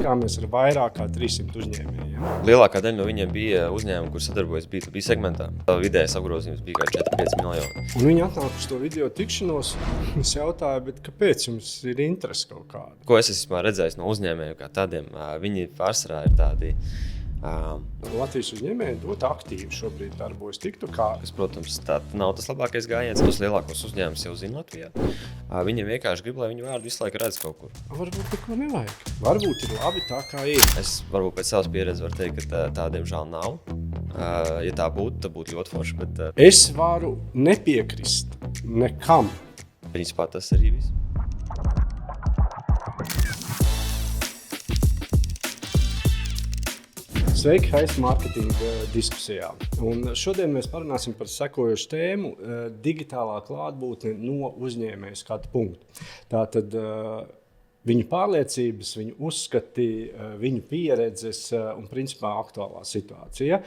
tikāmies ar vairāk kā 300 uzņēmējiem. Lielākā daļa no viņiem bija uzņēmumi, kur sadarbojas B2B segmentā. Vidējais apgrozījums bija kā 4-5 miljoni. Un viņi atnāk uz to video tikšanos, es jautāju, bet kāpēc jums ir interese kaut kāda? Ko es esmu redzējis no uzņēmējiem kā tādiem, viņi pārsvarā ir tādi. Latvijas uzņēmēji ļoti aktīvi šobrīd darbojas TikTokā. Kas, protams, tā nav tas labākais gājiens. Tos lielākos uzņēmumus jau zina Latvijā. Viņiem vienkārši grib, lai viņu vārdu visu laiku redz kaut kur. Varbūt neko nevajag. Varbūt ir labi tā, kā ir. Es varbūt pēc savas pieredzes varu teikt, ka tā diemžēl nav. Ja tā būtu, tad būtu ļoti forši. Bet, Es varu nepiekrist nekam. principā tas arī viss. Sveiki, Haist mārketinga diskusijā. Un šodien mēs parunāsim par sekojošu tēmu – digitālā klātbūtne no uzņēmēja skatu punktu. Tātad viņu pārliecības, viņu uzskati, viņu pieredzes un principā aktuālā situācija.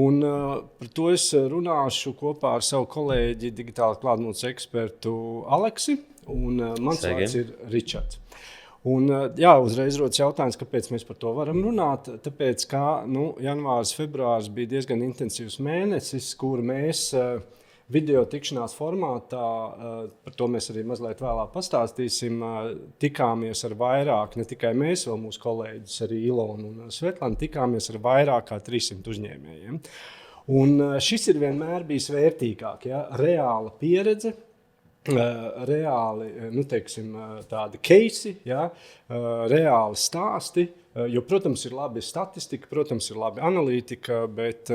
Un par to es runāšu kopā ar savu kolēģi digitālā klātbūtnes ekspertu Aleksi, un mans vārds ir Ričards. Un, jā, uzreiz rodas jautājums, kāpēc mēs par to varam runāt. Tāpēc, ka janvārs, februārs bija diezgan intensīvs mēnesis, kur mēs video tikšanās formātā, par to mēs arī mazliet vēlāk pastāstīsim, tikāmies ar vairāk, ne tikai mēs, vēl mūsu kolēģis, arī Ilona un Svetlana, tikāmies ar vairāk kā 300 uzņēmējiem. Un šis ir vienmēr bijis vērtīgāk, ja? Reāla pieredze. Reāli, teiksim, tādi keisi, ja, reāli stāsti, jo, protams, ir labi statistika, protams, ir labi analītika, bet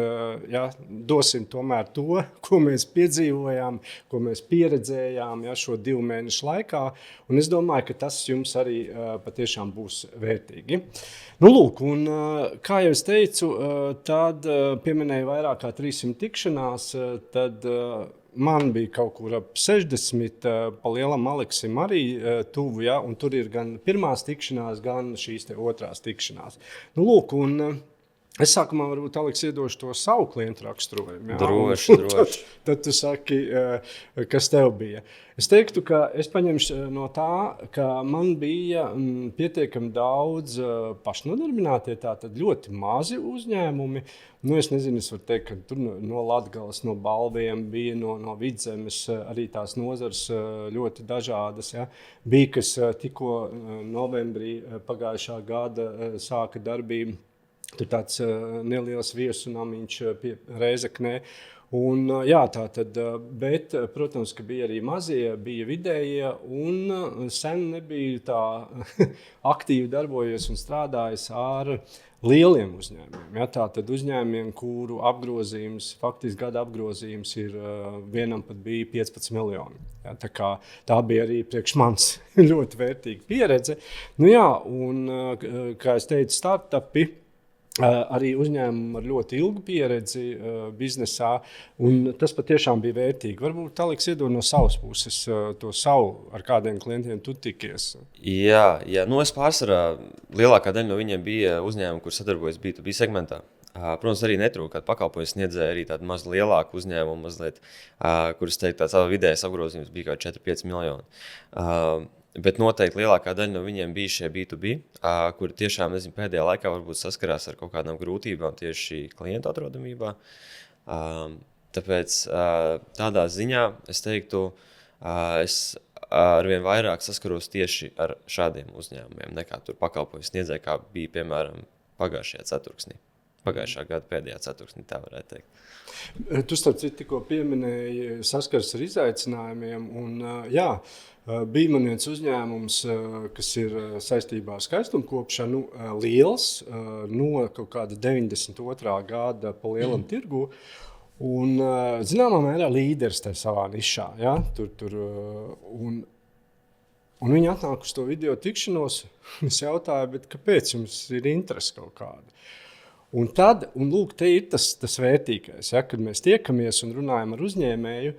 ja, dosim tomēr to, ko mēs piedzīvojām, ko mēs pieredzējām ja, šo 2 mēnešu laikā, un es domāju, ka tas jums arī patiešām būs vērtīgi. Lūk, un kā jau es teicu, tad pieminēju vairāk kā 300 tikšanās, tad man bija kaut kur ap 60, pa lielam Aleksim arī tuvu, ja, un tur ir gan pirmās tikšanās, gan šīs te otrās tikšanās. Lūk, un es sākumā varbūt, Aleks, iedošu to savu klientu raksturojumu. Ja? Droši. Tad tu saki, kas tev bija. Es teiktu, ka es paņemšu no tā, ka man bija pietiekami daudz pašnodarbinātie, tātad ļoti mazi uzņēmumi. Es nezinu, es varu teikt, ka tur no Latgales, no Balviem bija, no Vidzemes, arī tās nozars ļoti dažādas. Ja? Bija, kas tikko novembrī pagājušā gada sāka darbību. Tur tāds neliels viesunamiņš pie Rēzeknē. Un, jā, tātad, bet, protams, ka bija arī mazie, bija vidējie, un sen nebija tā aktīvi darbojies un strādājis ar lieliem uzņēmumiem. Ja, tātad uzņēmumiem, kuru apgrozījums, faktiski gada apgrozījums ir vienam pat bija 15 miljoni. Ja, tā bija arī priekš manis ļoti vērtīga pieredze. Jā, un, kā es teicu, startupi, arī uzņēmumi ar ļoti ilgu pieredzi biznesā, un tas patiešām bija vērtīgi. Varbūt Aleks iedod no savas puses to savu, ar kādiem klientiem tu tikies. Jā, es pārsvarā lielākā daļa no viņiem bija uzņēmumi, kur sadarbojas B2B segmentā. Protams, arī netrūka kādu pakalpojumu sniedzēju, arī tādu mazu lielāku uzņēmumu, mazliet, kurus teikt, tāds vidējais apgrozījums bija kā 4-5 miljoni. Bet noteikti lielākā daļa no viņiem bija šie B2B, kuri tiešām, pēdējā laikā varbūt saskarās ar kaut kādām grūtībām tieši klientu atrodamībā. Tāpēc tādā ziņā es teiktu, es arvien vairāk saskaros tieši ar šādiem uzņēmumiem, nekā tur pakalpojumu sniedzēju, kā bija, piemēram, pagājušā gada pēdējā ceturksnī, tā varētu teikt. Tu starp citu tikko pieminēji saskars ar izaicinājumiem, un jā, bija man viens uzņēmums, kas ir saistībā ar skaistumkopšanu liels, no kaut kāda 92. gada pa lielam tirgu, un zināmā mērā līderis tajā savā nišā. Ja? Un viņi atnāk uz to video tikšanos, es jautāju, bet kāpēc jums ir interese kaut kāda? Un lūk, te ir tas vērtīgais, ja, kad mēs tiekamies un runājam ar uzņēmēju,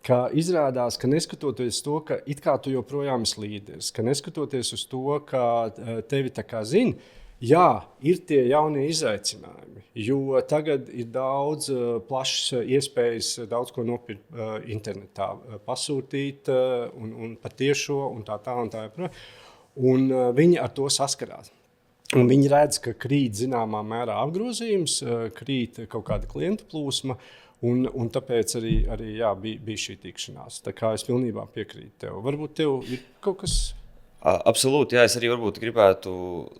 ka izrādās, ka neskatoties to, ka it kā tu joprojām esi līderis, ka neskatoties uz to, ka tevi tā kā zina, jā, ir tie jaunie izaicinājumi, jo tagad ir daudz plašas iespējas daudz ko nopirkt internetā, pasūtīt un patiešo un tā. Un viņi ar to saskarās. Un viņi redz, ka krīt zināmā mērā apgrozījums, krīt kaut kāda klientu plūsma, un tāpēc arī jā, bija šī tikšanās. Tā kā es pilnībā piekrītu tev. Varbūt tev ir kaut kas... Absolūti, jā, es arī varbūt gribētu,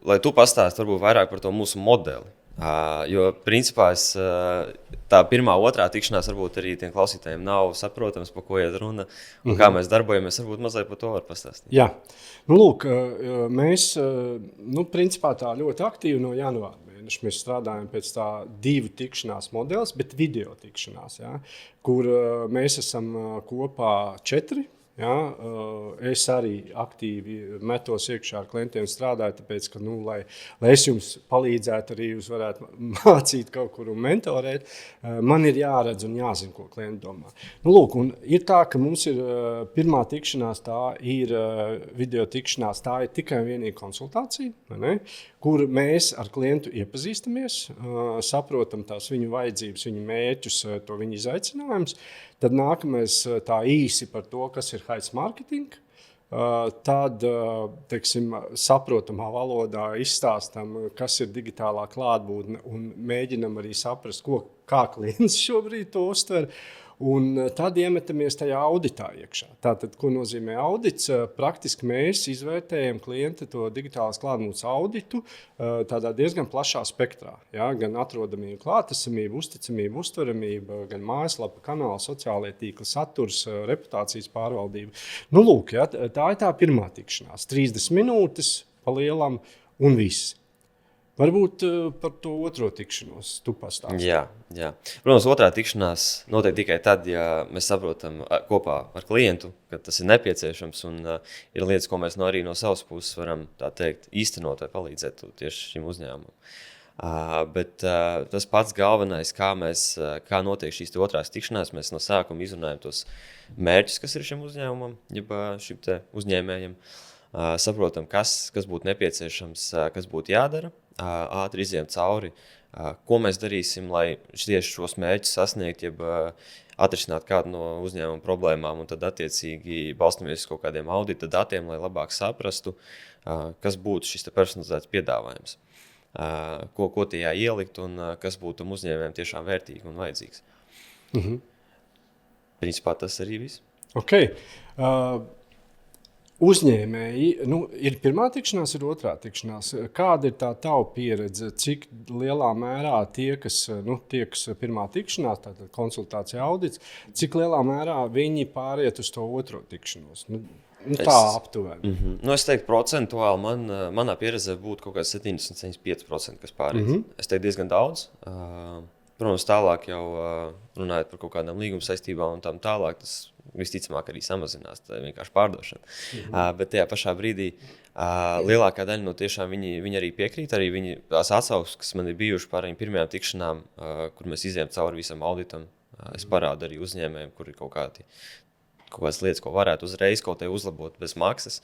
lai tu pastāsti varbūt vairāk par to mūsu modeli. Jo, principā, tā pirmā, otrā tikšanās varbūt arī tiem klausītājiem nav saprotams, par ko iet runa un kā mēs darbojamies. Varbūt mazliet par to var pastāstīt. Jā, nu, lūk, mēs principā tā ļoti aktīvi no janvāra mēneša mēs strādājam pēc tā 2 tikšanās modelis, bet video tikšanās, jā, kur mēs esam kopā 4. Ja, es arī aktīvi metos iekšā ar klientiem strādāju, tāpēc, ka, lai es jums palīdzētu, arī jūs varētu mācīt kaut kur un mentorēt, man ir jāredz un jāzina, ko klienti domā. Nu, lūk, un ir tā, ka mums ir pirmā tikšanās, tā ir video tikšanās, tā ir tikai vienīgi konsultācija, ne? Kur mēs ar klientu iepazīstamies, saprotam tās viņu vajadzības, viņu mērķus, to viņu izaicinājumus. Tad nākamais tā īsi par to, kas ir heights marketing. Tad, teiksim, saprotamā valodā izstāstam, kas ir digitālā klātbūtne un mēģinam arī saprast, kā klients šobrīd to uztver. Un tad iemetamies tajā auditā iekšā. Tātad, ko nozīmē audits? Praktiski mēs izvērtējam klienta to digitālās klātbūtnes auditu tādā diezgan plašā spektrā. Ja? Gan atrodamība, klātesamība, uzticamība, uztveramība, gan mājaslapa, kanāla, sociālie tīkli, saturs, reputācijas pārvaldība. Nu, lūk, ja? Tā ir tā pirmā tikšanās. 30 minūtes pa lielam un viss. Varbūt par to otro tikšanos tu pastāsti. Jā. Protams, otrā tikšanās notiek tikai tad, ja mēs saprotam kopā ar klientu, ka tas ir nepieciešams un ir lietas, ko mēs arī no savas puses varam tā teikt īstenot vai palīdzēt tieši šim uzņēmumam. Bet tas pats galvenais, kā notiek šīs otrās tikšanās, mēs no sākuma izrunājam tos mērķus, kas ir šim uzņēmumam, jeb šim te uzņēmējam. Saprotam, kas būtu nepieciešams, kas būtu jādara, ātri iziem cauri, ko mēs darīsim, lai tieši šos mērķus sasniegt, jeb atrisināt kādu no uzņēmuma problēmām, un tad attiecīgi balstamies kaut kādiem audita datiem, lai labāk saprastu, kas būtu šis personalizēts piedāvājums, ko tajā ielikt un kas būtu uzņēmējiem tiešām vērtīgi un vajadzīgs. Principā tas arī viss. Okay. Uzņēmēji, ir pirmā tikšanās, ir otrā tikšanās. Kāda ir tā tava pieredze? Cik lielā mērā tie, kas pirmā tikšanās, tātad konsultācija audits, cik lielā mērā viņi pāriet uz to otro tikšanos? Tā aptuveni. Es teiktu, procentuāli manā pieredzē būtu kaut kāds 70-75%, kas pāriet. Es teiktu diezgan daudz. Protams, tālāk jau runājot par kaut kādām līguma saistībām un tam tālāk, tas visticamāk arī samazinās, tā ir vienkārši pārdošana. Bet tajā pašā brīdī lielākā daļa no tiešām viņi arī piekrīt, arī tās atsauksmes, kas man ir bijuši par viņu pirmajām tikšanām, kur mēs izējām cauri visam auditam, es parādu arī uzņēmējiem, kur ir kaut kādas lietas, ko varētu uzreiz kaut ko uzlabot bez maksas,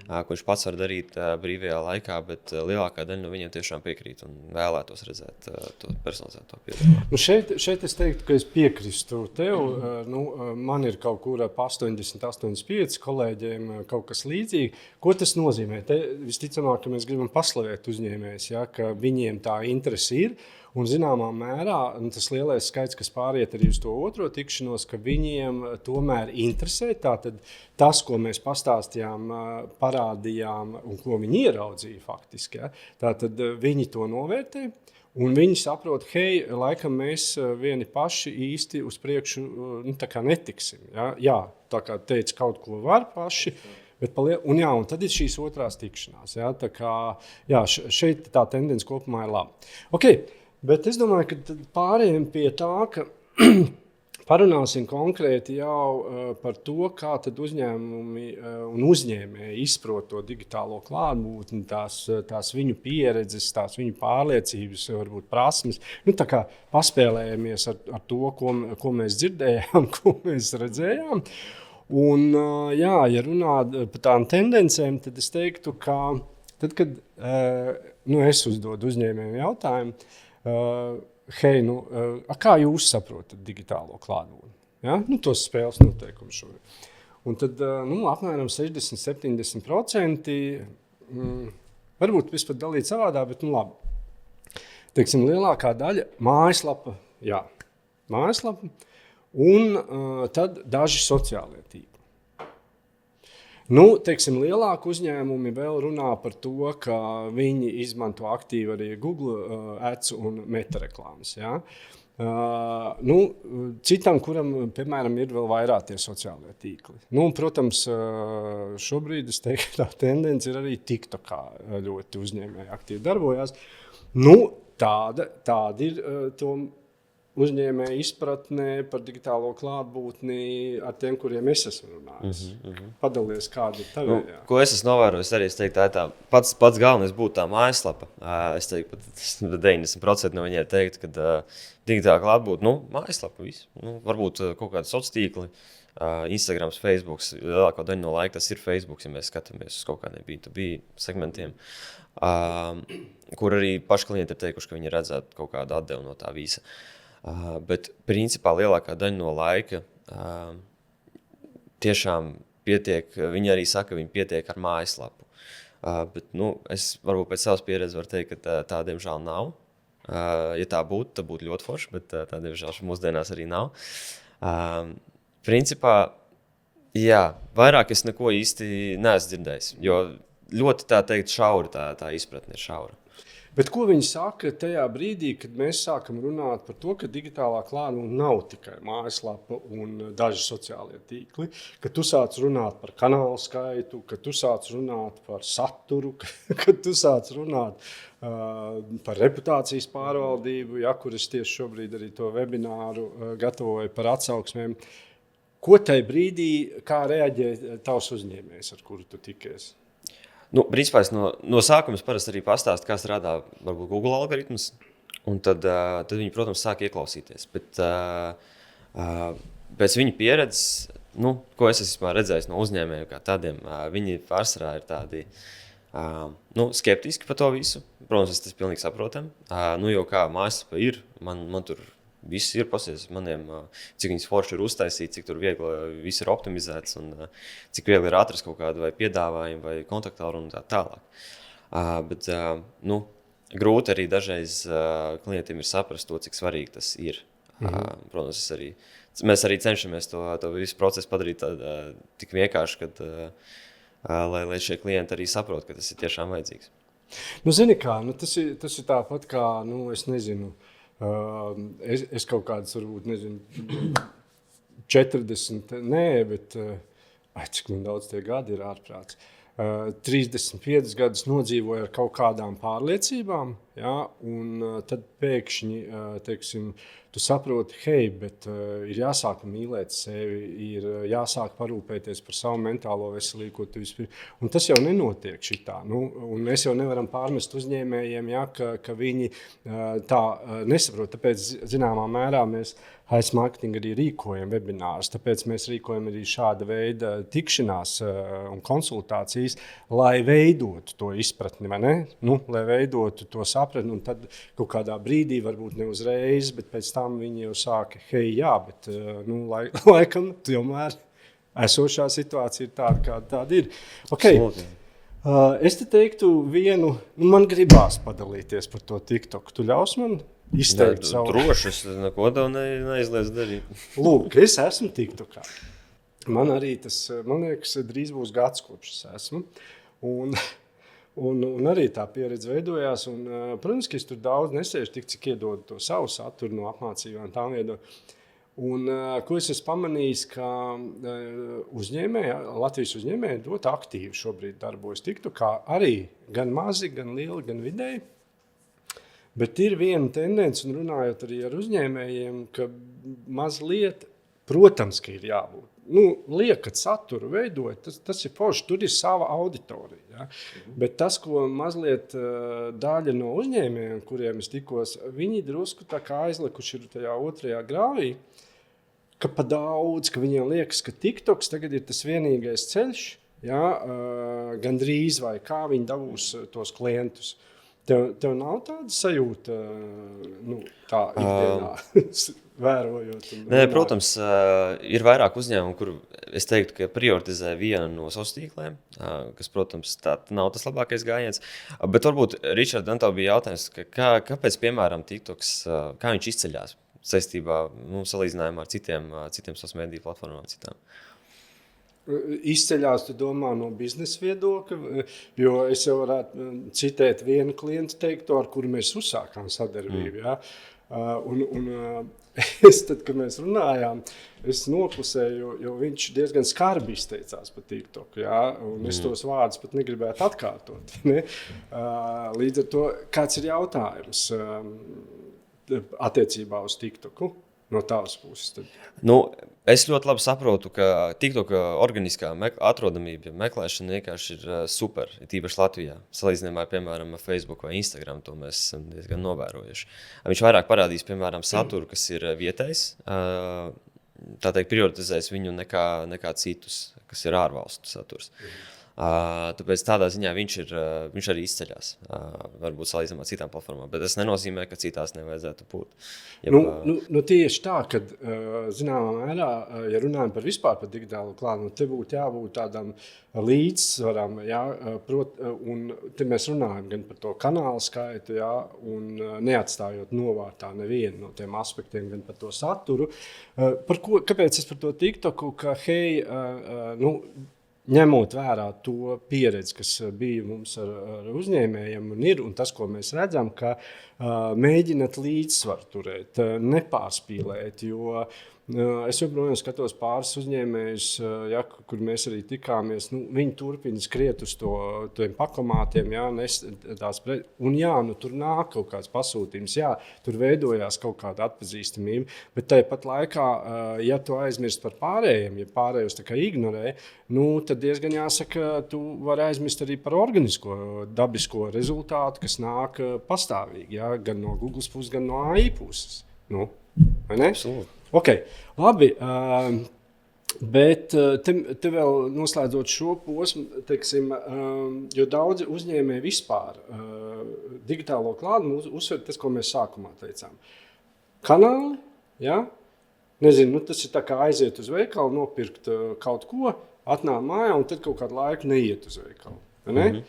ko viņš pats var darīt brīvajā laikā, bet lielākā daļa no viņiem tiešām piekrīt un vēlētos redzēt to personalizēto piedāvājumu. Šeit es teiktu, ka es piekristu tev. Man ir kaut kur ap 80-85 kolēģiem kaut kas līdzīgi. Ko tas nozīmē? Visticamāk, ka mēs gribam paslavēt uzņēmējus, ja, ka viņiem tā interese ir. Un zināmā mērā tas lielais skaits, kas pāriet arī uz to otro tikšanos, ka viņiem tomēr interesē tātad tas, ko mēs pastāstījām, parādījām un ko viņi ieraudzīja faktiski. Ja? Tātad viņi to novērtē un viņi saprot, hei, laikam mēs vieni paši īsti uz priekšu tā kā netiksim. Ja? Jā, tā kā teica, kaut ko var paši. Un tad ir šīs otrās tikšanās. Ja? Tā kā, jā, šeit tā tendence kopumā ir laba. Okay. Bet es domāju, ka pārējiem pie tā, ka parunāsim konkrēti jau par to, kā tad uzņēmumi un uzņēmēji izprot to digitālo klātbūtni, tās viņu pieredzes, tās viņu pārliecības, varbūt prasmes. Tā kā paspēlējamies ar to, ko mēs dzirdējām, ko mēs redzējām. Un, ja runā par tām tendencēm, tad es teiktu, ka tad, kad es uzdodu uzņēmējiem jautājumu, hei, kā jūs saprotat digitālo klātbūtni? Ja? Tos spēles noteikumus šobrīd. Un tad apmēram 60-70% Varbūt vispār dalīt savādā, bet labi. Teiksim, lielākā daļa mājaslapa, un tad daži sociālie tīkli. Teiksim, lielāki uzņēmumi vēl runā par to, ka viņi izmanto aktīvi arī Google ads un metareklāmas. Ja? Citam, kuram, piemēram, ir vēl vairāk tie sociālie tīkli. Protams, šobrīd es teiktu, tā tendence ir arī TikTokā ļoti uzņēmēji aktīvi darbojās. Tāda ir to uzņēmēja izpratnē par digitālo klātbūtni ar tiem, kuriem es esmu runājis. Padalies, kāda ir tavējā. Ko es esmu novērojis, arī es teiktu, tā pats galvenais būtu tā mājaslapa. Es teiktu, pat 90% no viņiem teikt, ka digitāla klātbūtne, mājaslapa viss. Varbūt kaut kādi sociāli tīkli, Instagrams, Facebooks, lielāko daļu no laika tas ir Facebooks, ja mēs skatāmies uz kaut kādiem B2B segmentiem, kur arī paši klienti ir teikuši, ka viņi redzētu kaut kādu atdevu no tā visa. Bet principā lielākā daļa no laika tiešām pietiek, viņi arī saka, ka viņi pietiek ar mājaslapu. Bet es varbūt pēc savas pieredzes varu teikt, ka tā diemžēl nav. Ja tā būtu ļoti forši, bet tā diemžēl mūsdienās arī nav. Principā, vairāk es neko īsti neesmu dzirdējis, jo ļoti tā teikt šaura, tā izpratne ir šaura. Bet ko viņi saka tajā brīdī, kad mēs sākam runāt par to, ka digitālā klātbūtne nav tikai mājaslapa un daži sociālie tīkli, ka tu sāc runāt par kanālu skaitu, ka tu sāc runāt par saturu, ka tu sāc runāt par reputācijas pārvaldību, kur es tieši šobrīd arī to webināru gatavoju par atsauksmēm. Ko tajā brīdī, kā reaģē tavs uzņēmējs, ar kuru tu tikies? Principā es no sākuma parasti arī pastāstu, kā strādā varbūt Google algoritms, un tad viņi, protams, sāk ieklausīties. Bet pēc viņa pieredzes, ko es esmu redzējis no uzņēmējiem kā tādiem, viņi pārsvarā ir tādi skeptiski par to visu. Protams, tas pilnīgi saprotam. Jau kā mājaslapa ir, man tur viss ir pasies maniem, cik viņas forši ir uztaisīts, cik tur viegli viss ir optimizēts un cik viegli ir atrast kaut kādu vai piedāvājumu vai kontaktālruni un tā tālāk. Bet grūti arī dažreiz klientiem ir saprast to, cik svarīgi tas ir. Protams, mēs arī cenšamies to visu procesu padarīt tik vienkārši, kad, lai šie klienti arī saprot, ka tas ir tiešām vajadzīgs. Zini kā, tas ir tāpat kā, es nezinu, es kaut kādas, varbūt, nezinu, 40, bet cik man daudz tie gadi ir ārprāts. 35 gadus nodzīvoju ar kaut kādām pārliecībām, un tad pēkšņi, teiksim, tu saproti, bet ir jāsāk mīlēt sevi, ir jāsāk parūpēties par savu mentālo veselību, ko tu vispār. Un tas jau nenotiek šitā. Un mēs jau nevaram pārmest uzņēmējiem, ka viņi tā nesaprot. Tāpēc, zināmā mērā, mēs Hais Marketing arī rīkojam webinārus, tāpēc mēs rīkojam arī šāda veida tikšanās un konsultācijas, lai veidotu to izpratni, vai ne? Lai veidotu to sapratni, un tad kaut kādā brīdī, varbūt ne uzreiz, bet pēc tam viņi jau sāka, bet laikam tomēr esošā situācija ir tāda, kāda tāda ir. Okay. Es te teiktu vienu, man gribās padalīties par to TikTok. Tu ļaus man izteikt savu? Droši, es neko tev neizliedzu darīt. Lūk, es esmu TikTokā. Man arī tas, man liekas, drīz būs gads, kopš es esmu. Un arī tā pieredze veidojās. Un, protams, ka es tur daudz nesēžu, tik cik iedodu to savu saturu no apmācībām tām viedo. Un, ko es esmu pamanījis, ka Latvijas uzņēmēji ļoti aktīvi šobrīd darbojas TikTokā. Arī gan mazi, gan lieli, gan vidēji. Bet ir viena tendence, un runājot arī ar uzņēmējiem, ka mazliet, protams, ka ir jābūt. Liekat saturu veidojot, tas ir forši, tur ir sava auditorija. Ja? Bet tas, ko mazliet daļa no uzņēmējiem, kuriem es tikos, viņi drusku tā kā aizlikuši ir tajā otrajā grāvī, ka pa daudz, ka viņiem liekas, ka TikToks tagad ir tas vienīgais ceļš, gandrīz vai kā viņi dabūs tos klientus. Tev nav tāda sajūta, tā ikdienā vērojot? Nē, protams, ir vairāk uzņēmumu, kur es teiktu, ka prioritizē vienu no sociāliem tīkliem, kas, protams, nav tas labākais gājiens. Bet varbūt, Ričard, tev bija jautājums, kāpēc, piemēram, TikToks, kā viņš izceļās saistībā, salīdzinājumā ar citiem sociāliem mediju platformām citām? Izceļās, tu domā, no biznesa viedokļa, jo es jau varētu citēt vienu klientu teikto, ar kuru mēs uzsākām sadarbību. Ja? Tad, kad mēs runājām, es noklusēju, jo viņš diezgan skarbi izteicās par TikToku. Ja? Un es tos vārdus pat negribētu atkārtot. Ne? Līdz ar to, kāds ir jautājums attiecībā uz TikToku? No tavas puses. Es ļoti labi saprotu, ka TikTok organiskā atrodamība, meklēšana vienkārši ir super, tīpaši Latvijā. Salīdzinājumā, piemēram, ar Facebook vai Instagram, to mēs esam diezgan novērojuši. Viņš vairāk parādīs, piemēram, saturu, kas ir vietējs, tā teikt, prioritizēs viņu nekā citus, kas ir ārvalstu saturs. Tāpēc tādā ziņā viņš arī izceļās, varbūt salīdzinājumā ar citām platformām, bet tas nenozīmē, ka citās nevajadzētu būt. Tieši tā, kad zināmā mērā, ja runājam vispār par digitālo klāstu, te būtu jābūt tādam līdzsvaram, ja, un te mēs runājam gan par to kanālu skaitu, ja, un neatstājot novārtā nevienu no tiem aspektiem, gan par to saturu. Kāpēc es par to TikToku, ka ņemot vērā to pieredzi, kas bija mums ar uzņēmējiem un tas, ko mēs redzam, ka mēģināt līdzsvaru turēt, nepārspīlēt, jo es joprojām skatos pāris uzņēmējus, ja, kur mēs arī tikāmies, viņi turpina skriet uz tiem pakomātiem, ja, un tur nāk kaut kāds pasūtījums, jā, tur veidojās kaut kāda atpazīstamība, bet tāpat laikā, ja tu aizmirst par pārējiem, ja pārējos tā kā ignorē, tad diezgan jāsaka, tu vari aizmirst arī par organisko, dabisko rezultātu, kas nāk pastāvīgi, ja, gan no Google puses, gan no AI puses. Vai ne? Absolūti. Okay, labi, bet te vēl noslēdzot šo posmu, teiksim, jo daudzi uzņēmēji vispār digitālo klāstu uzsver tas, ko mēs sākumā teicām. Kanāli, ja? Nezinu, tas ir tā kā aiziet uz veikalu, nopirkt kaut ko, atnāk mājā un tad kaut kādu laiku neiet uz veikalu. Ne?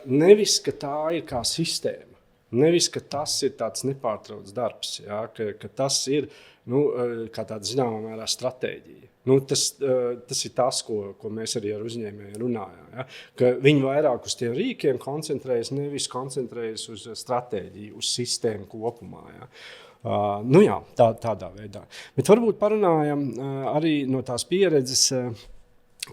Nevis, ka tā ir kā sistēma. Nevis, ka tas ir tāds nepārtrauc darbs, ja? ka tas ir kā tāda zināmā mērā stratēģija. Tas ir tas, ko mēs arī ar uzņēmējiem runājām. Ja? Ka viņi vairāk uz tiem rīkiem koncentrējas, nevis koncentrējas uz stratēģiju, uz sistēmu kopumā. Ja? Tādā veidā. Bet varbūt parunājam arī no tās pieredzes,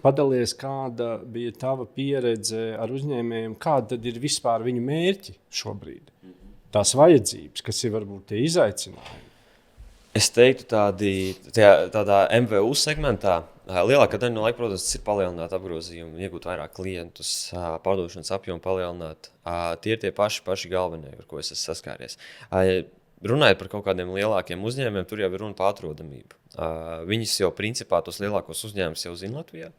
padalies, kāda bija tava pieredze ar uzņēmējiem, kāda tad ir vispār viņu mērķi šobrīd? Tās vajadzības, kas ir varbūt tie izaicinājumi? Es teiktu, tādā MVU segmentā lielākā daļa no laika, protams, ir palielināt apgrozījumu, iegūt vairāk klientus, pārdošanas apjomu palielināt. Tie ir tie paši galvenie, ar ko es esmu saskāries. Runājot par kaut kādiem lielākiem uzņēmumiem, tur jau ir runa par atrodamību. Viņus jau principā tos lielākos uzņēmumus jau zina Latvijā.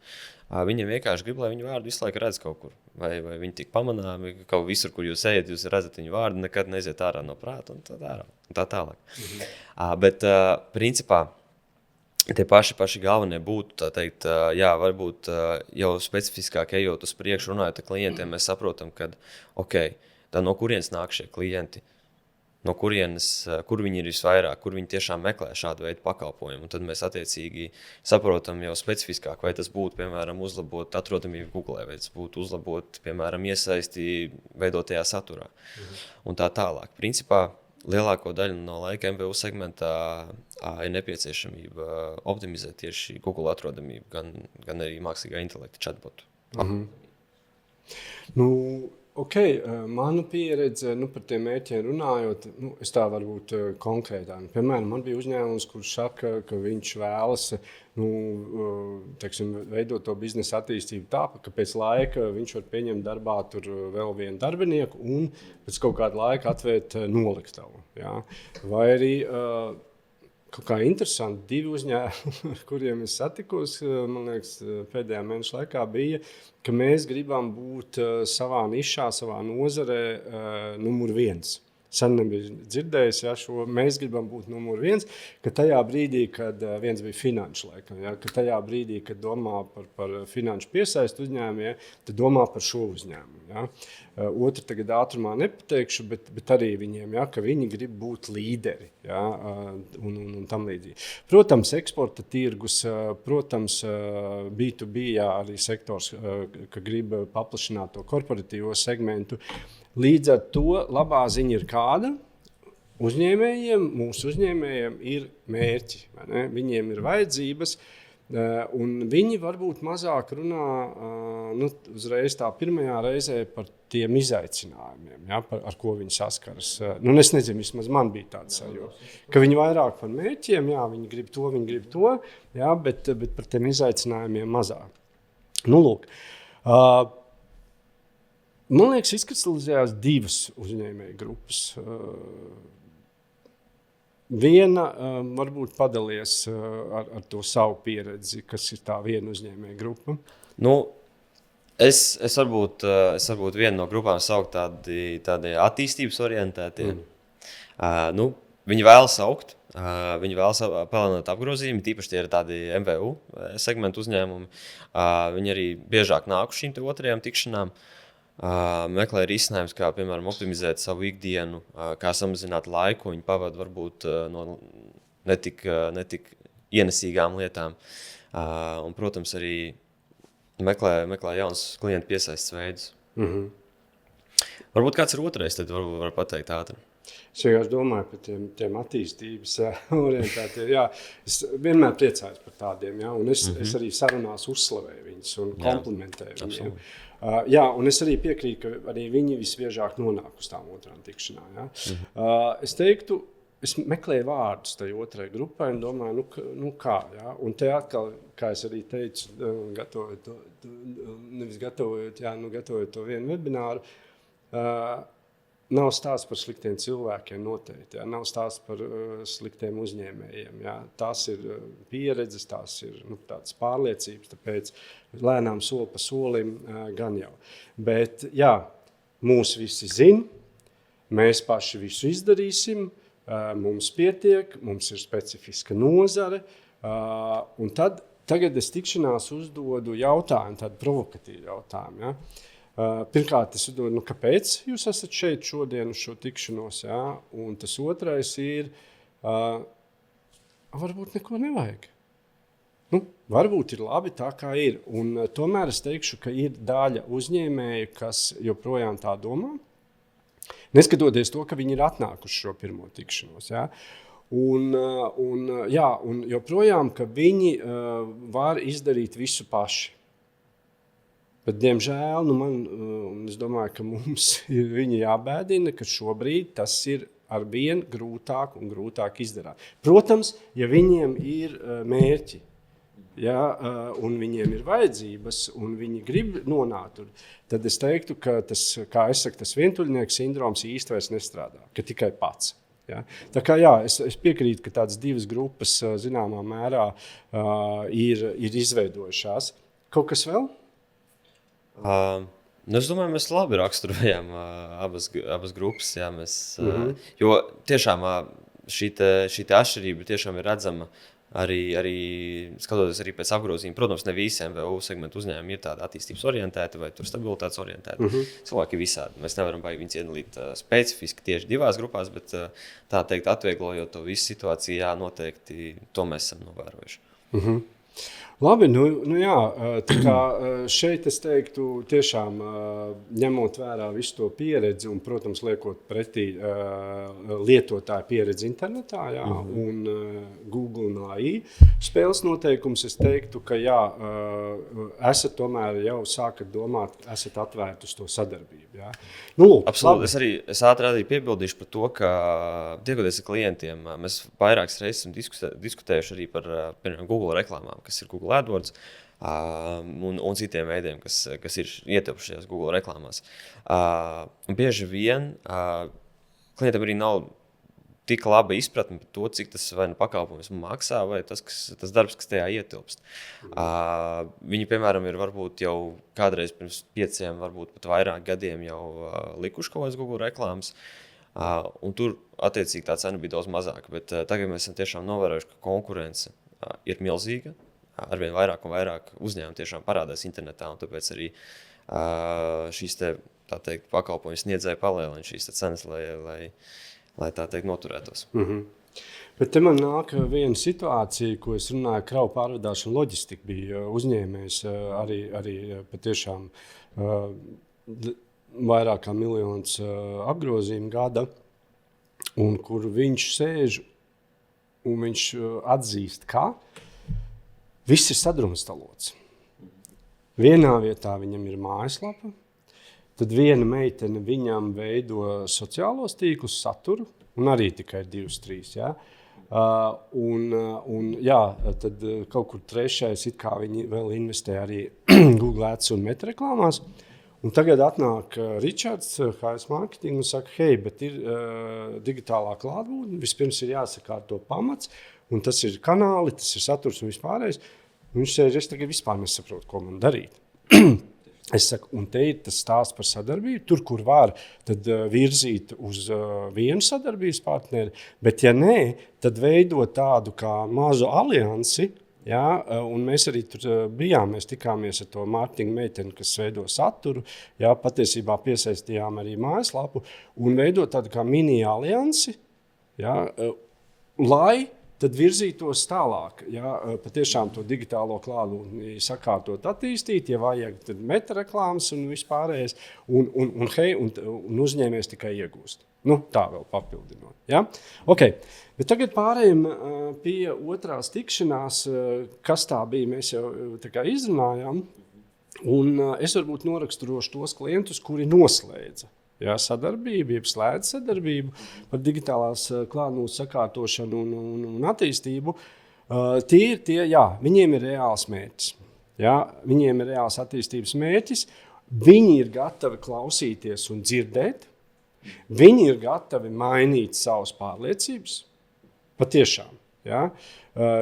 Viņiem vienkārši grib, lai viņu vārdu visu laiku redz kaut kur. Vai viņi tik pamanāmi, kaut visur, kur jūs ejat, jūs redzat viņu vārdu, nekad neiziet ārā no prāta un tā tālāk. Bet principā tie paši galvenie būtu, tā teikt, varbūt jau specifiskāk ejot uz priekšu, runājot ar klientiem, mēs saprotam, ka tā no kurienes nāk šie klienti, no kurienes, kur viņi ir visvairāk, kur viņi tiešām meklē šādu veidu pakalpojumu. Un tad mēs attiecīgi saprotam jau specifiskāk, vai tas būtu, piemēram, uzlabot atrodamību Google, vai tas būtu uzlabot, piemēram, iesaisti veidotajā saturā. Un tā tālāk. Principā lielāko daļu no laika MVU segmentā ir nepieciešamība optimizēt tieši Google atrodamību, gan arī mākslīgā intelekta chatbotu. Manu pieredze par tiem mērķiem runājot, es tā varbūt konkrētāk. Piemēram, man bija uzņēmums, kurš saka, ka viņš vēlas veidot to biznesa attīstību tā, ka pēc laika viņš var pieņemt darbā tur vēl vienu darbinieku un pēc kaut kāda laika atvērt noliktavu. Ja? Vai arī kaut kā interesanti. 2 uzņēmumi, ar kuriem es satikos, man liekas, pēdējā mēneša laikā bija, ka mēs gribam būt savā nišā, savā nozarē numur 1. Sen nebija dzirdējis, ja, šo mēs gribam būt numur 1, ka tajā brīdī, kad viens bija finanšu laikam, ja, ka tajā brīdī, kad domā par finanšu piesaistu uzņēmumiem, tad domā par šo uzņēmumu. Ja. Otru tagad ātrumā nepateikšu, bet arī viņiem, ja, ka viņi grib būt līderi, ja, un tam līdzīgi. Protams, eksporta tirgus, protams, B2B, ja, arī sektors, ka grib paplašināt to korporatīvo segmentu. Līdz ar to labā ziņa ir kāda? Uzņēmējiem, mūsu uzņēmējiem ir mērķi, vai ne? Viņiem ir vajadzības, un viņi varbūt mazāk runā uzreiz tā pirmajā reizē par tiem izaicinājumiem, ja, ar ko viņi saskaras. Es nezinu, vismaz man bija tāds sajūta, ka viņi vairāk par mērķiem, jā, viņi grib to, jā, bet par tiem izaicinājumiem mazāk. Lūk. Man liekas, izkristalizējās 2 uzņēmēju grupas. Viena varbūt padalies ar to savu pieredzi, kas ir tā viena uzņēmēja grupa. Es varbūt vienu no grupām saukt tādi attīstības orientētie. Viņi vēlas augt, viņi vēlas palielināt apgrozījumu, tīpaši tie ir tādi MVU segmentu uzņēmumi. Viņi arī biežāk nāk uz šīm otrajām tikšanām. Meklē risinājumus, kā piemēram optimizēt savu ikdienu, kā samazināt laiku, viņi pavada varbūt no netik ienesīgām lietām. Un, protams, arī meklē jaunus klientu piesaistes veidus. Varbūt kāds ir otrais, tad var pateikt ātri. Es vienkārši domāju par tiem attīstības orientētiem. Jā, es vienmēr priecājos par tādiem, jā, un es arī sarunās uzslavēju viņus un komplimentēju viņiem. Jā, un es arī piekrītu, ka arī viņi visbiežāk nonāk uz tām otrām tikšanām. Ja? Es teiktu, es meklēju vārdus tai otrai grupai un domāju, kā. Ja? Un te atkal, kā es arī teicu, gatavojot to vienu webināru, nav stāsts par sliktiem cilvēkiem noteikti, ja? Nav stāsts par sliktiem uzņēmējiem. Ja? Tās ir pieredzes, tās ir tādas pārliecības, tāpēc lēnām soli pa solim gan jau. Bet jā, mūs visi zina, mēs paši visu izdarīsim, mums pietiek, mums ir specifiska nozare, un tagad es tikšanās uzdodu jautājumu, tādu provokatīvu jautājumu. Ja? Pirmkārt, es uzdodu, kāpēc jūs esat šeit šodien uz šo tikšanos, ja? Un tas otrais ir, varbūt neko nevajag. Varbūt ir labi tā, kā ir. Un tomēr es teikšu, ka ir daļa uzņēmēju, kas joprojām tā domā, neskatoties to, ka viņi ir atnākuši šo pirmo tikšanos. Ja? Un joprojām, ka viņi var izdarīt visu paši. Bet, diemžēl, es domāju, ka mums ir viņi jābēdina, ka šobrīd tas ir arvien grūtāk un grūtāk izdarāt. Protams, ja viņiem ir mērķi, ja, un viņiem ir vajadzības, un viņi grib nonākt tur, tad es teiktu, ka tas, kā es saku, tas vientuļnieks sindroms īsti vairs nestrādā, ka tikai pats. Ja. Tā kā jā, es piekrītu, ka tādas 2 grupas zināmā mērā ir izveidojušās. Kaut kas vēl? Es domāju, mēs labi raksturojam abas grupas. Jā, jo tiešām šī atšķirība tiešām ir redzama arī skatoties arī pēc apgrozījuma. Protams, ne visi MVU segmentu uzņēmumi ir tādi attīstības orientēti vai tur stabilitātes orientēti. Cilvēki visādi. Mēs nevaram viņus iedalīt specifiski tieši 2 grupās, bet tā teikt, atvieglojot to visu situāciju, jā, noteikti to mēs esam novērojuši. Labi, jā, tā kā šeit es teiktu tiešām ņemot vērā visu to pieredzi un, protams, liekot pretī lietotāju pieredzi internetā, jā, un Google un AI spēles noteikums, es teiktu, ka jā, esat tomēr jau sākat domāt, esat atvērti uz to sadarbību, jā. Absolūti, es ātri arī piebildīšu par to, ka tiekoties ar klientiem, mēs vairākas reizes esam diskutējuši arī par Google reklāmām, kas ir Google AdWords un citiem veidiem, kas ir ietilpšies Google reklāmās. Un bieži vien klientiem arī nav tik laba izpratne par to, cik tas vai nu pakalpojums maksā, vai tas darbs, kas tajā ietilpst. Viņi, piemēram, ir varbūt jau kādreiz pirms 5, varbūt pat vairāk gadiem jau likuši kaut kādas Google reklāmas, un tur attiecīgi tā cena bija daudz mazāka, bet tagad mēs esam tiešām novērojuši, ka konkurence ir milzīga, arvien vairāk un vairāk uzņēmumi tiešām parādās internetā, un tāpēc arī šīs te, tā teikt, pakalpojumu sniedzēji palielina šīs te cenas, lai tā teikt noturētos. Bet te man nāk viena situācija, ko es runāju, kravu pārvadāšana loģistika bija uzņēmējs arī patiešām vairāk kā miljons apgrozījumu gada, un kur viņš sēž un viņš atzīst, ka viss ir sadrumstalots. Vienā vietā viņam ir mājaslapa, tad viena meitene viņam veido sociālos tīklus, saturu, un arī tikai 2-3. Ja? Tad kaut kur trešais, it kā viņi vēl investē arī Google Ads un metareklāmās. Un tagad atnāk Ričards, HS Marketing, un saka, hei, bet ir digitālā klātbūtne, vispirms ir jāsakārto pamats, un tas ir kanāli, tas ir saturs un vispārējais. Viņš sēž, es tagad vispār nesaprotu, ko man darīt. Es saku, un te ir tas stāsts par sadarbību, tur, kur var, tad virzīt uz vienu sadarbības partneri, bet ja nē, tad veidot tādu kā mazu aliansi, ja, un mēs arī tur bijām, mēs tikāmies ar to mārketinga meiteni, kas veido saturu, ja, patiesībā piesaistījām arī mājaslapu, un veidot tādu kā mini aliansi, ja, lai tad virzītos tālāk, ja, patiešām to digitālo klātbūtni sakārtot attīstīt, ja vajag, tad metareklāmas un vispārējais, un uzņēmējs tikai iegūst. Nu, tā vēl papildinot. Ja? Okay. Bet tagad pārējiem pie otrās tikšanās, kas tā bija, mēs jau tā kā izrunājām, un es varbūt noraksturošu tos klientus, kuri noslēdza. Ja, sadarbību, jeb slēdz sadarbību par digitālās klātbūtnes sakārtošanu un attīstību. Viņiem ir reāls mērķis. Ja, viņiem ir reāls attīstības mērķis. Viņi ir gatavi klausīties un dzirdēt. Viņi ir gatavi mainīt savas pārliecības. Patiešām. Ja.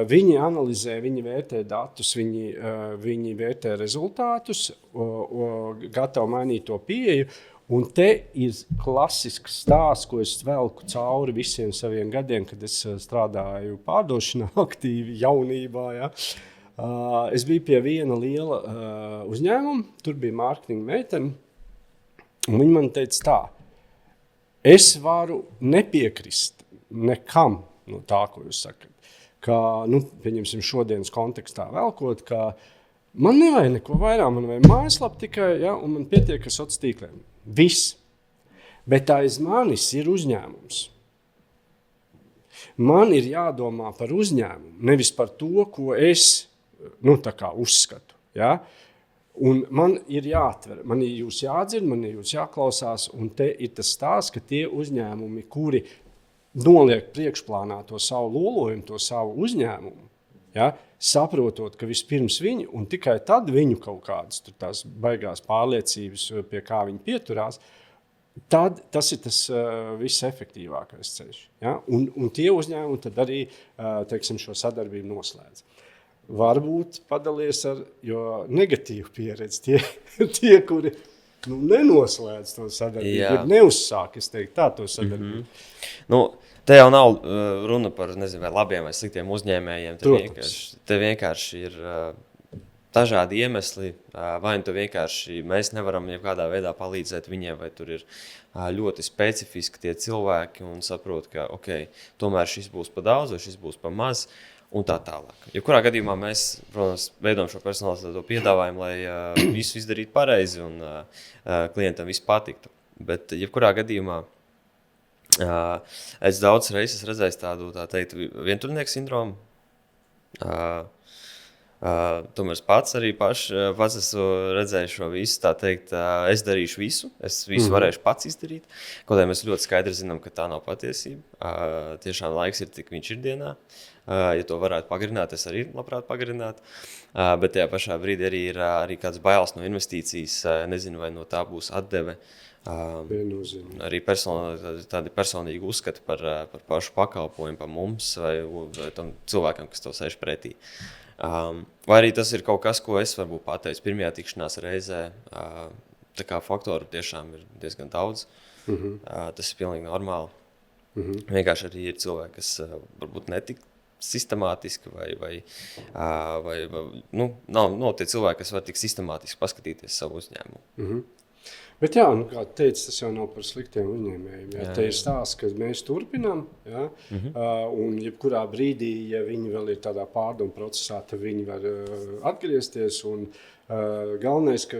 Viņi analizē, viņi vērtē datus, viņi vērtē rezultātus, gatavi mainīt to pieeju. Un te ir klasisks stāsts, ko es velku cauri visiem saviem gadiem, kad es strādāju pārdošanā aktīvi jaunībā. Ja. Es biju pie viena liela uzņēmuma, tur bija mārketinga meitene, un viņa man teica tā, es varu nepiekrist nekam no tā, ko jūs sakat, ka, pieņemsim šodienas kontekstā velkot, ka man nevajag neko vairāk, man vajag mājaslapu tikai, ja, un man pietiek ar sociāliem tīkliem. Viss. Bet aiz manis ir uzņēmums. Man ir jādomā par uzņēmumu, nevis par to, ko es uzskatu. Ja? Un man ir jāatver, man ir jūs jādzird, man ir jūs jāklausās, un te ir tas stāsts, ka tie uzņēmumi, kuri noliek priekšplānā to savu lolojumu, to savu uzņēmumu, ja, saprotot, ka vispirms viņi, un tikai tad viņu kaut kādas tās baigās pārliecības, pie kā viņi pieturās, tad tas ir tas visefektīvākais ceļš. Ja? Un tie uzņēmumi tad arī teiksim, šo sadarbību noslēdz. Varbūt padalies ar negatīvu pieredzi tie kuri nenoslēdz to sadarbību, neuzsāk, es teiktu, tā to sadarbību. Te jau nav runa par vai labiem vai sliktiem uzņēmējiem. Te vienkārši ir dažādi iemesli, vai tu vienkārši mēs nevaram jebkādā veidā palīdzēt viņiem, vai tur ir ļoti specifiski tie cilvēki un saprot, ka tomēr šis būs pa daudz vai šis būs pa maz un tā tālāk. Jebkurā gadījumā mēs, protams, veidojam šo personalizēto piedāvājumu, lai visu izdarītu pareizi un klientam viss patiktu. Bet jebkurā gadījumā es daudz reizes redzēju tādu, tā teikt, vienturnieku sindromu. Tomēr pats esmu redzējis šo visu, tā teikt, es darīšu visu, es visu varēšu pats izdarīt. Kaut arī mēs ļoti skaidri zinām, ka tā nav patiesība. Tiešām laiks ir tik viņš ir dienā. Ja to varētu pagarināt, es arī labprāt pagarinātu. Bet tajā pašā brīdī arī ir kāds bailes no investīcijas, nezinu, vai no tā būs atdeve. Arī tādi personīgi uzskati par pašu pakalpojumu, par mums vai tam cilvēkam, kas to sēž pretī. Vai arī tas ir kaut kas, ko es varbūt pateicu pirmajā tikšanās reizē. Tā kā faktoru tiešām ir diezgan daudz. Tas ir pilnīgi normāli. Vienkārši arī ir cilvēki, kas varbūt netik sistemātiski vai nav tie cilvēki, kas var tik sistemātiski paskatīties savu uzņēmumu. Bet jā, kā teicu, tas jau nav par sliktiem uzņēmējiem. Te ir stāsts, ka mēs turpinām, un jebkurā brīdī, ja viņi vēl ir tādā pārdomu procesā, tad viņi var atgriezties. Un galvenais, ka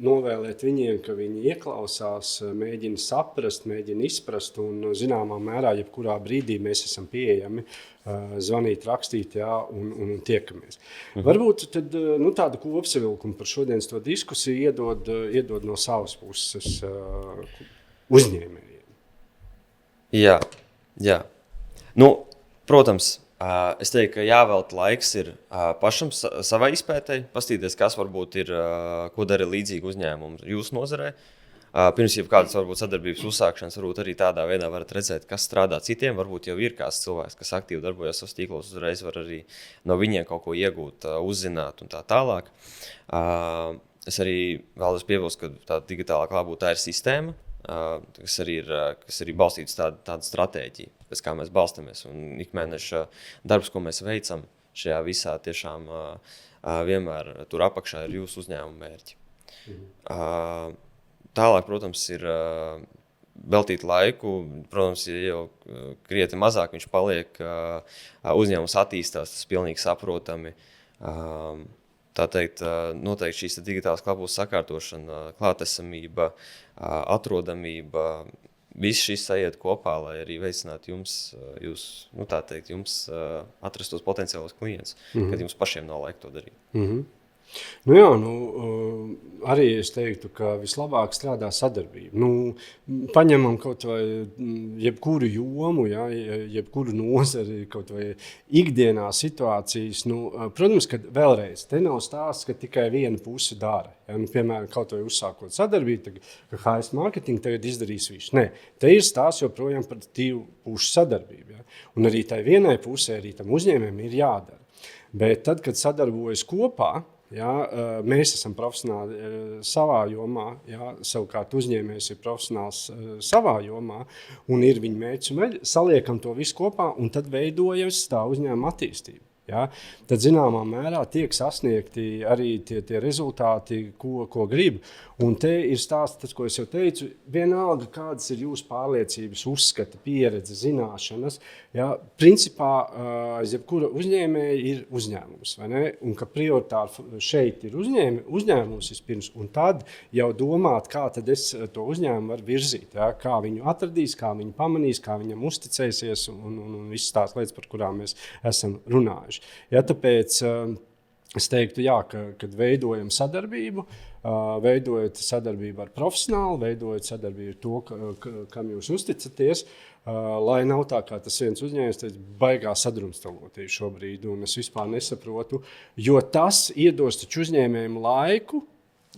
novēlēt viņiem, ka viņi ieklausās, mēģina saprast, mēģina izprast, un zināmā mērā, jebkurā brīdī mēs esam pieejami, zvanīt, rakstīt, un tiekamies. Varbūt tad, tādu kopsavilkumu par šodienas to diskusiju iedod no savas puses uzņēmējiem. Jā. Protams, es teiktu, ka jāvelta laiks ir pašam savai izpētei, pastīties, kas varbūt ir, ko dara līdzīgi uzņēmumi jūsu nozarē. Pirms jau kādas varbūt sadarbības uzsākšanas, varbūt arī tādā veidā varat redzēt, kas strādā citiem. Varbūt jau ir kāds cilvēks, kas aktīvi darbojas savos tīklos, uzreiz var arī no viņiem kaut ko iegūt, uzzināt un tā tālāk. Es arī vēlos piebilst, ka tā digitālā klātbūtne ir sistēma, kas arī balstīts tāda stratēģija, pēc kā mēs balstamies. Un ikmēneša darbs, ko mēs veicam šajā visā, tiešām vienmēr tur apakšā ir jūsu uzņēmuma mērķi. Tālāk, protams, ir veltīt laiku. Protams, ja jau krietni mazāk viņš paliek, uzņēmums attīstās, tas pilnīgi saprotami. Tā teikt, noteikti šīs digitālās klātbūtnes sakārtošana, klātesamība, atrodamība, viss šis aiziet kopā, lai arī veicinātu jums atrast tos potenciālos klientus, kad jums pašiem nav laika to darīt. Arī es teiktu, ka vislabāk strādā sadarbība. Paņemam kaut vai jebkuru jomu, jebkuru nozari, kaut vai ikdienā situācijas. Protams, ka vēlreiz, te nav stāsts, ka tikai viena puse dara. Piemēram, kaut vai uzsākot sadarbību, ka HS Marketing tagad izdarīs visu. Nē, te ir stāsts joprojām par 2 pušu sadarbību. Un arī tai vienai pusē, arī tam uzņēmējiem ir jādara. Bet tad, kad sadarbojas kopā, mēs esam profesionāli savā jomā, savukārt uzņēmējs ir profesionāls savā jomā, un ir viņa mērķis, saliekam to visu kopā, un tad veidojas tā uzņēmuma attīstība. Tad zināmā mērā tiek sasniegti arī tie rezultāti, ko grib. Un te ir stāsts, tas, ko es jau teicu, vienalga, kādas ir jūsu pārliecības, uzskati, pieredze, zināšanas. Principā, jebkura uzņēmēja ir uzņēmums, vai ne? Un ka prioritāri šeit ir uzņēmums vispirms, un tad jau domāt, kā tad es to uzņēmumu varu virzīt, kā viņu atradīs, kā viņu pamanīs, kā viņam uzticēsies un visas tās lietas, par kurām mēs esam runājuši. Tāpēc es teiktu, kad veidojam sadarbību, veidojot sadarbību ar profesionālu, veidojot sadarbību ar to, kam jūs uzticaties, lai nav tā, kā tas viens uzņēmējs teica, baigā sadrumstaloties šobrīd, un es vispār nesaprotu, jo tas iedos taču uzņēmējiem laiku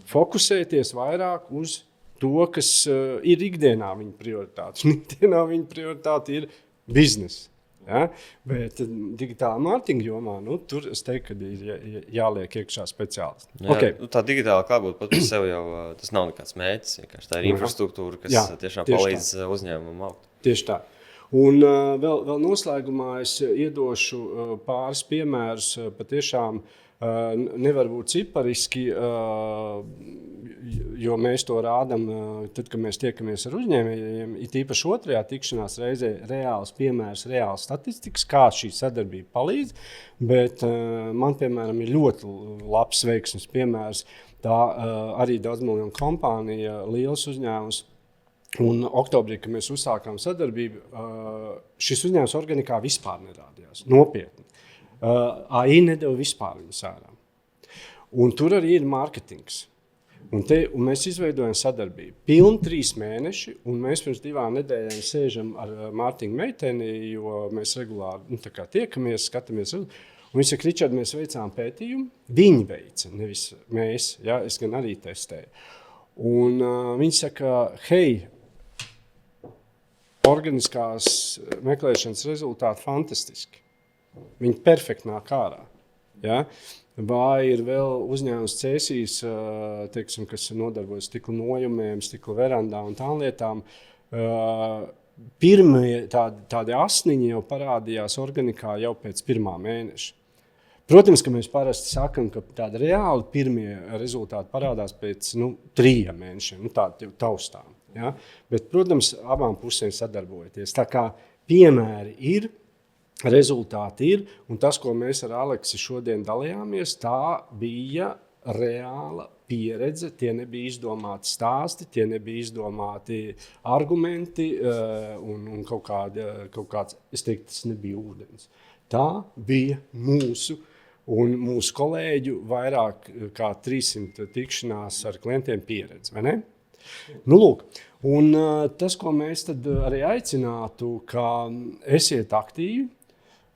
fokusēties vairāk uz to, kas ir ikdienā viņa prioritāte. Ikdienā viņa prioritāte ir biznesa. Bet digitālā mārketinga jomā, tur es teiktu, ka ir jāliek iekšā speciālisti. Tā digitālā klātbūtne pat par sevi jau tas nav nekāds mērķis. Tā ir infrastruktūra, kas tiešām palīdz uzņēmumam augt. Tieši tā. Un vēl noslēgumā es iedošu pāris piemērus, patiešām nevar būt cipariski, jo mēs to rādam, tad, kad mēs tiekamies ar uzņēmējiem, it īpaši otrajā tikšanās reizē reāls piemērs, reāls statistikas, kā šī sadarbība palīdz, bet man, piemēram, ir ļoti labs veiksmes piemērs. Tā arī daudzmiljonu kompānija, liels uzņēmums, un oktobrī, kad mēs uzsākām sadarbību, šis uzņēmums organikā vispār nerādījās, nopietni. AI nedeva vispār viņus ārā. Un tur arī ir mārketings. Un mēs izveidojam sadarbību. Pilni 3 mēneši, un mēs pirms 2 nedēļām sēžam ar mārketinga meiteni, jo mēs regulāri tiekamies, skatāmies. Un viņš saka, Ričard, mēs veicām pētījumu. Viņi veica, nevis mēs. Es gan arī testēju. Un viņi saka, hei, organiskās meklēšanas rezultāti fantastiski. Viņi perfekti nāk ārā. Ja? Vai ir vēl uzņēmums Cēsīs, teiksim, kas nodarbojas stikla nojumiem, stikla verandām un tām lietām. Pirmie tādi asniņi jau parādījās organikā jau pēc 1. mēneša. Protams, ka mēs parasti sakām, ka tādi reāli pirmie rezultāti parādās pēc 3 mēnešiem, tādi taustām. Ja? Bet, protams, abām pusēm sadarbojoties. Tā kā piemēri ir, rezultāti ir, un tas, ko mēs ar Aleksi šodien dalījāmies, tā bija reāla pieredze. Tie nebija izdomāti stāsti, tie nebija izdomāti argumenti un kaut kāds, es teiktu, tas nebija ūdens. Tā bija mūsu un mūsu kolēģu vairāk kā 300 tikšanās ar klientiem pieredze, vai ne? Lūk, un tas, ko mēs tad arī aicinātu, ka esiet aktīvi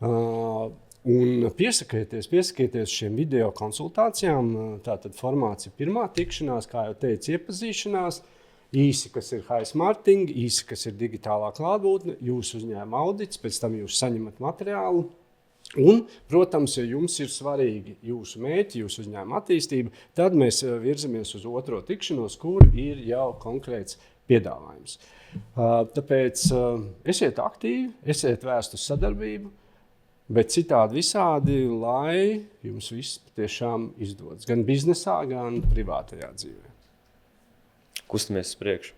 un piesakieties šiem video konsultācijām. Tātad formāts ir 1. tikšanās, kā jau teicu, iepazīšanās, īsi, kas ir high smarting, īsi, kas ir digitālā klātbūtne, jūsu uzņēmuma audits, pēc tam jūs saņemat materiālu. Un, protams, ja jums ir svarīgi jūsu mērķi, jūsu uzņēmuma attīstība, tad mēs virzamies uz 2. tikšanos, kur ir jau konkrēts piedāvājums. Tāpēc esiet aktīvi, esiet vērsti uz sadarbību, bet citādi visādi, lai jums viss patiešām izdodas. Gan biznesā, gan privātajā dzīvē. Kustamies uz priekšu.